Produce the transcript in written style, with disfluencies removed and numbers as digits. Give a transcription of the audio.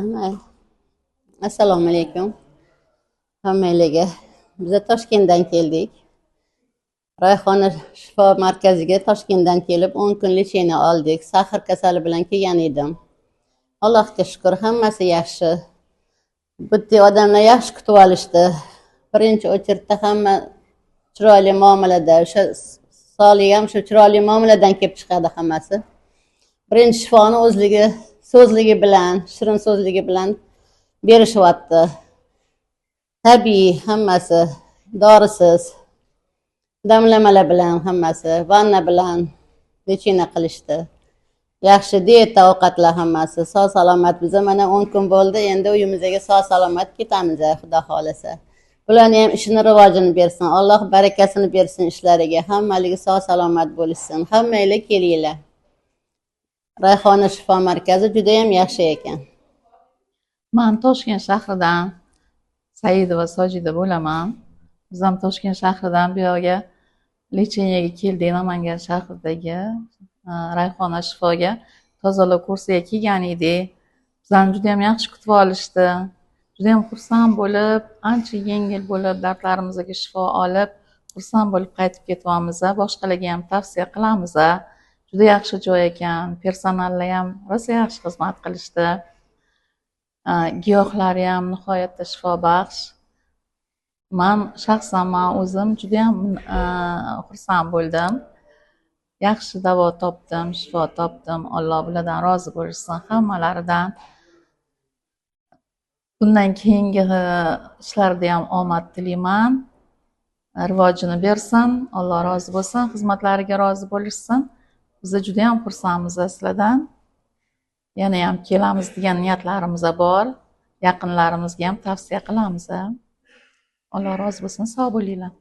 Ay, assalomu alaykum hammalarga. Biz Toshkentdan keldik. Rayhona shifo markaziga Toshkentdan kelib 10 kun lecheniya oldik. Sahar kasali bilan kelgan edim. Allohga shukr, hammasi yaxshi. Bitta odamlar yaxshi kutib olishdi. Birinchi o'chirda hamma chiroyli muomalada, o'sha Solih ham shu chiroyli muomaladan kelib chiqadi hammasi. Birinchi shifoni o'zligi, so'zligi bilan, shirin so'zligi bilan berishyapti. Tabiiy hammasi, dorisiz, damlamalar bilan hammasi, vanna bilan lecheniya qilishdi. Yaxshi dieta ovqatlar hammasi, sog' salomat. Biza mana 10 kun bo'ldi, endi uyimizga sog' salomat ketamiz, xudo xolasa. Bularni ham ishini rivojini bersin, Alloh barakasini bersin ishlariga, hammaligi sog' salomat bo'lishsin. Hammanglar kelinglar. Rayhona shifo markazi juda ham yaxshi ekan. Men Toshkent shahridan Saidova Sojida bo'laman. Biz ham Toshkent shahridan bu yerga lecheniyaga keldik. Namangan shahridagi Rayhona shifoga tozalash kursiga kelgan edik. Bizlarni juda ham yaxshi kutib olishdi. Juda ham xursand bo'lib, ancha yengil bo'lib, dardlarimizga shifo olib, xursand bo'lib qaytib ketyapmiz. Boshqalarga ham tavsiya qilamiz. Juda yaxshi joy ekan. Personallar ham rosa yaxshi xizmat qilishdi. Giyohlari ham nihoyatda shifobaxsh. Men o'zim juda ham xursand bo'ldim. Yaxshi davo topdim, shifo topdim. Alloh bulardan rozi bo'lsin hammalaridan. Bundan keyingi ishlarda ham omad tilayman. Rivojini bersin, Alloh rozi bo'lsin, xizmatlariga rozi bo'lishsin. Biz juda ham xursandmiz sizlardan. Yana ham kelamiz degan niyatlarimiz bor. Yaqinlarimizga ham tavsiya qilamiz. Alloh rozi bo'lsin, sog' bo'linglar.